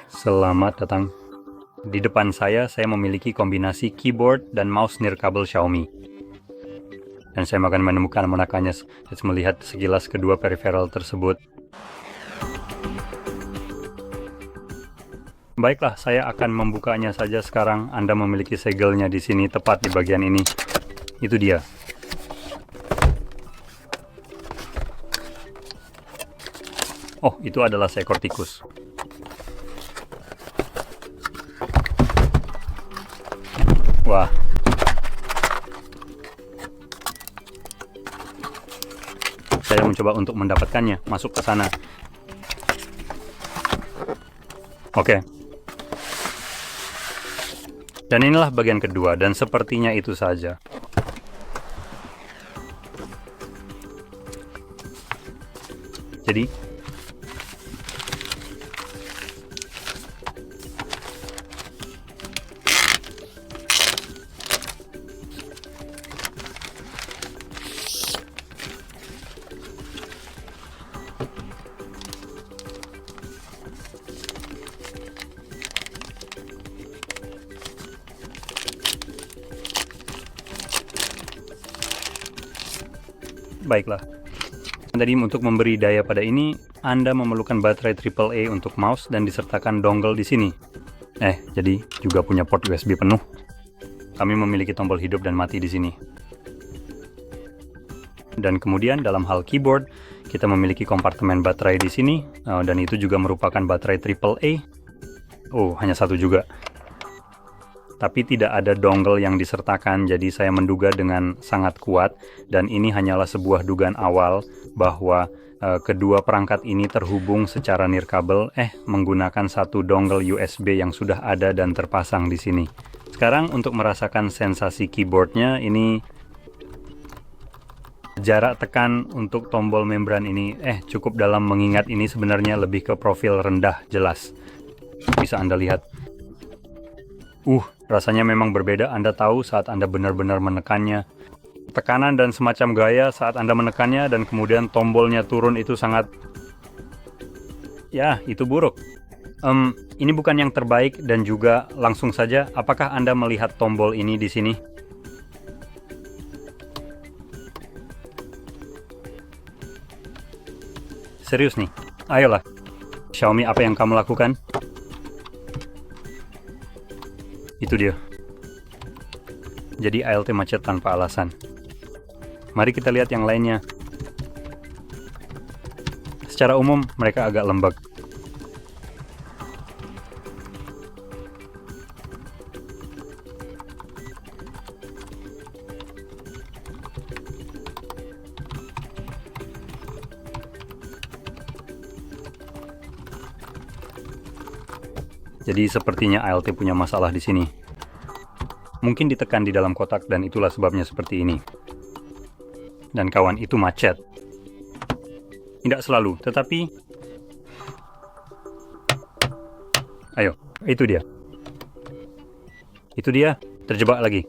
Selamat datang. Di depan saya memiliki kombinasi keyboard dan mouse nirkabel Xiaomi. Dan saya akan menemukan menggunakannya dan melihat sekilas kedua peripheral tersebut. Baiklah, saya akan membukanya saja sekarang. Anda memiliki segelnya di sini, tepat di bagian ini. Itu dia. Oh, itu adalah seekor tikus. Wah. Saya mencoba untuk mendapatkannya, masuk ke sana. Oke. Dan inilah bagian kedua, dan sepertinya itu saja. Jadi, baiklah. Tadi untuk memberi daya pada ini, Anda memerlukan baterai AAA untuk mouse dan disertakan dongle di sini. Jadi juga punya port USB penuh. Kami memiliki tombol hidup dan mati di sini. Dan kemudian dalam hal keyboard, kita memiliki kompartemen baterai di sini, dan itu juga merupakan baterai AAA. Oh, hanya satu juga. Tapi tidak ada dongle yang disertakan, jadi saya menduga dengan sangat kuat, dan ini hanyalah sebuah dugaan awal bahwa kedua perangkat ini terhubung secara nirkabel, menggunakan satu dongle USB yang sudah ada dan terpasang di sini. Sekarang untuk merasakan sensasi keyboardnya, ini jarak tekan untuk tombol membran ini cukup dalam, mengingat ini sebenarnya lebih ke profil rendah jelas. Bisa Anda lihat. Rasanya memang berbeda. Anda tahu saat Anda benar-benar menekannya. Tekanan dan semacam gaya saat Anda menekannya dan kemudian tombolnya turun itu sangat... Ya, itu buruk. Ini bukan yang terbaik dan juga langsung saja, apakah Anda melihat tombol ini di sini? Serius nih, ayolah. Xiaomi, apa yang kamu lakukan? Itu dia. Jadi ALT macet tanpa alasan. Mari kita lihat yang lainnya. Secara umum, mereka agak lembek. Jadi sepertinya ALT punya masalah di sini. Mungkin ditekan di dalam kotak dan itulah sebabnya seperti ini. Dan kawan, itu macet. Tidak selalu, tetapi... Ayo, itu dia. Itu dia, terjebak lagi.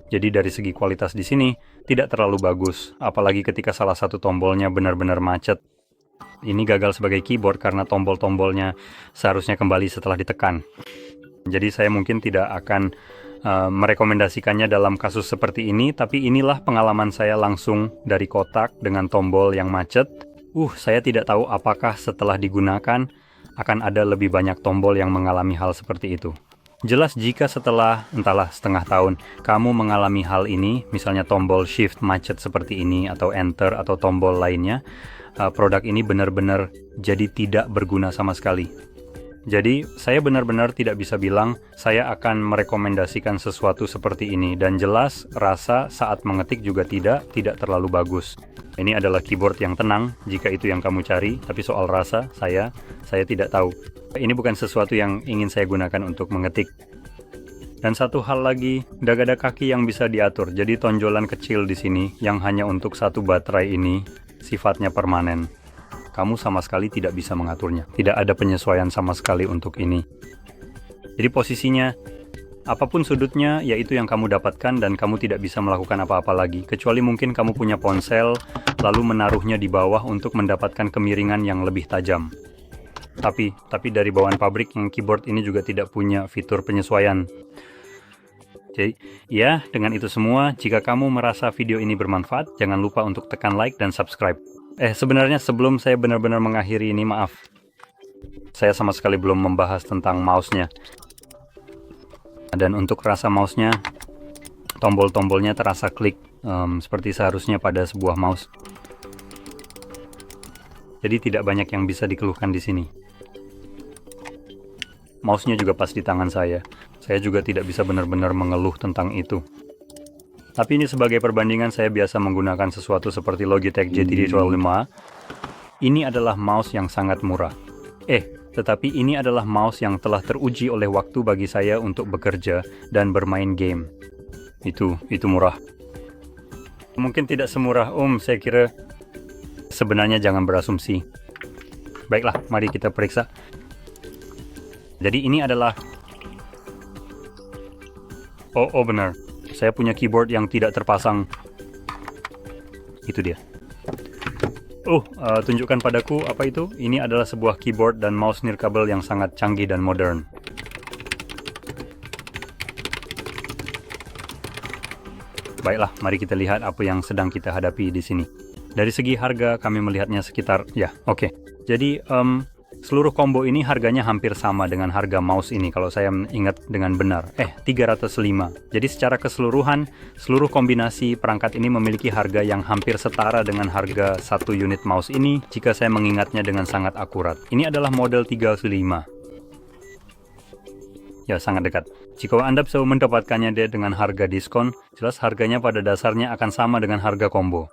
Jadi dari segi kualitas di sini tidak terlalu bagus, apalagi ketika salah satu tombolnya benar-benar macet. Ini gagal sebagai keyboard karena tombol-tombolnya seharusnya kembali setelah ditekan. Jadi saya mungkin tidak akan merekomendasikannya dalam kasus seperti ini, tapi inilah pengalaman saya langsung dari kotak dengan tombol yang macet. Saya tidak tahu apakah setelah digunakan akan ada lebih banyak tombol yang mengalami hal seperti itu. Jelas jika setelah, entahlah, setengah tahun, kamu mengalami hal ini, misalnya tombol shift macet seperti ini, atau enter, atau tombol lainnya, produk ini benar-benar jadi tidak berguna sama sekali. Jadi, saya benar-benar tidak bisa bilang saya akan merekomendasikan sesuatu seperti ini, dan jelas rasa saat mengetik juga tidak terlalu bagus. Ini adalah keyboard yang tenang, jika itu yang kamu cari, tapi soal rasa, saya tidak tahu. Ini bukan sesuatu yang ingin saya gunakan untuk mengetik. Dan satu hal lagi, dada kaki yang bisa diatur. Jadi tonjolan kecil di sini yang hanya untuk satu baterai ini sifatnya permanen. Kamu sama sekali tidak bisa mengaturnya. Tidak ada penyesuaian sama sekali untuk ini. Jadi posisinya Apapun sudutnya, yaitu yang kamu dapatkan dan kamu tidak bisa melakukan apa-apa lagi. Kecuali mungkin kamu punya ponsel, lalu menaruhnya di bawah untuk mendapatkan kemiringan yang lebih tajam. Tapi dari bawaan pabrik yang keyboard ini juga tidak punya fitur penyesuaian. Jadi, ya, dengan itu semua, jika kamu merasa video ini bermanfaat, jangan lupa untuk tekan like dan subscribe. Sebenarnya sebelum saya benar-benar mengakhiri ini, maaf. Saya sama sekali belum membahas tentang mouse-nya. Dan untuk rasa mouse-nya, tombol-tombolnya terasa klik seperti seharusnya pada sebuah mouse. Jadi tidak banyak yang bisa dikeluhkan di sini. Mouse-nya juga pas di tangan saya. Saya juga tidak bisa benar-benar mengeluh tentang itu. Tapi ini sebagai perbandingan, saya biasa menggunakan sesuatu seperti Logitech GTD 1205. Ini adalah mouse yang sangat murah. Tetapi ini adalah mouse yang telah teruji oleh waktu bagi saya untuk bekerja dan bermain game. Itu murah. Mungkin tidak semurah saya kira. Sebenarnya jangan berasumsi. Baiklah, mari kita periksa. Jadi ini adalah... Oh benar. Saya punya keyboard yang tidak terpasang. Itu dia. Tunjukkan padaku apa itu. Ini adalah sebuah keyboard dan mouse nirkabel yang sangat canggih dan modern. Baiklah, mari kita lihat apa yang sedang kita hadapi di sini. Dari segi harga, kami melihatnya sekitar... Jadi, seluruh combo ini harganya hampir sama dengan harga mouse ini, kalau saya ingat dengan benar. 305. Jadi secara keseluruhan, seluruh kombinasi perangkat ini memiliki harga yang hampir setara dengan harga satu unit mouse ini, jika saya mengingatnya dengan sangat akurat. Ini adalah model 305. Ya, sangat dekat. Jika Anda bisa mendapatkannya dengan harga diskon, jelas harganya pada dasarnya akan sama dengan harga combo.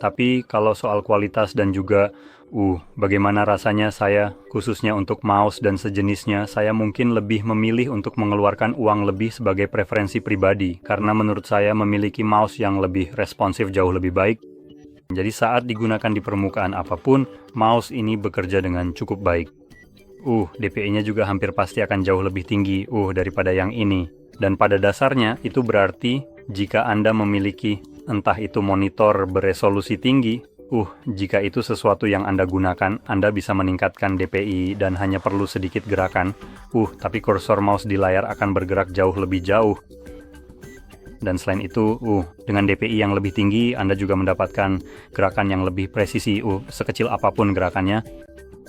Tapi kalau soal kualitas dan juga bagaimana rasanya, saya khususnya untuk mouse dan sejenisnya, saya mungkin lebih memilih untuk mengeluarkan uang lebih sebagai preferensi pribadi, karena menurut saya memiliki mouse yang lebih responsif jauh lebih baik. Jadi saat digunakan di permukaan apapun, mouse ini bekerja dengan cukup baik. DPI-nya juga hampir pasti akan jauh lebih tinggi daripada yang ini. Dan pada dasarnya itu berarti jika Anda memiliki entah itu monitor beresolusi tinggi, jika itu sesuatu yang Anda gunakan, Anda bisa meningkatkan DPI dan hanya perlu sedikit gerakan. Tapi kursor mouse di layar akan bergerak jauh lebih jauh. Dan selain itu, dengan DPI yang lebih tinggi, Anda juga mendapatkan gerakan yang lebih presisi, sekecil apapun gerakannya.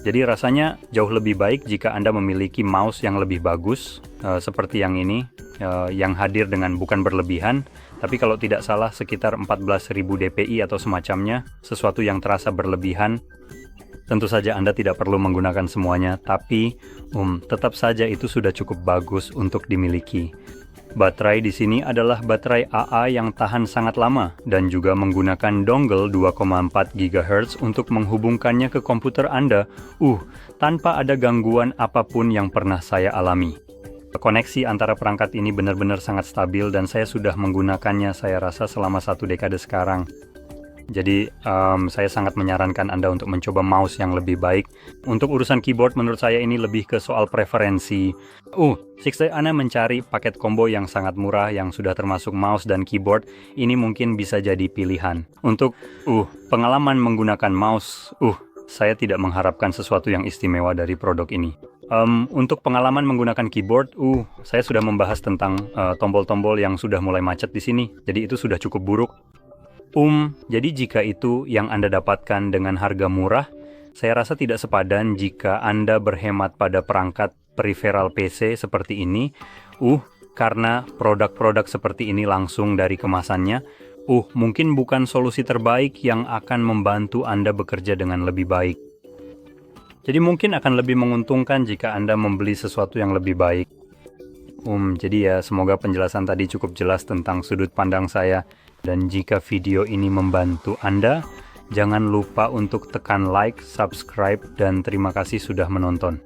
Jadi rasanya jauh lebih baik jika Anda memiliki mouse yang lebih bagus, seperti yang ini, yang hadir dengan bukan berlebihan, tapi kalau tidak salah sekitar 14.000 DPI atau semacamnya, sesuatu yang terasa berlebihan. Tentu saja Anda tidak perlu menggunakan semuanya, tapi tetap saja itu sudah cukup bagus untuk dimiliki. Baterai di sini adalah baterai AA yang tahan sangat lama dan juga menggunakan dongle 2,4 GHz untuk menghubungkannya ke komputer Anda, tanpa ada gangguan apapun yang pernah saya alami. Koneksi antara perangkat ini benar-benar sangat stabil dan saya sudah menggunakannya saya rasa selama 1 dekade sekarang. Jadi saya sangat menyarankan Anda untuk mencoba mouse yang lebih baik. Untuk urusan keyboard menurut saya ini lebih ke soal preferensi. Jika Anda mencari paket combo yang sangat murah yang sudah termasuk mouse dan keyboard, ini mungkin bisa jadi pilihan. Untuk pengalaman menggunakan mouse, saya tidak mengharapkan sesuatu yang istimewa dari produk ini. Untuk pengalaman menggunakan keyboard, saya sudah membahas tentang tombol-tombol yang sudah mulai macet di sini. Jadi itu sudah cukup buruk. Jadi jika itu yang Anda dapatkan dengan harga murah, saya rasa tidak sepadan jika Anda berhemat pada perangkat peripheral PC seperti ini, karena produk-produk seperti ini langsung dari kemasannya, mungkin bukan solusi terbaik yang akan membantu Anda bekerja dengan lebih baik. Jadi mungkin akan lebih menguntungkan jika Anda membeli sesuatu yang lebih baik. Jadi ya semoga penjelasan tadi cukup jelas tentang sudut pandang saya. Dan jika video ini membantu Anda, jangan lupa untuk tekan like, subscribe, dan terima kasih sudah menonton.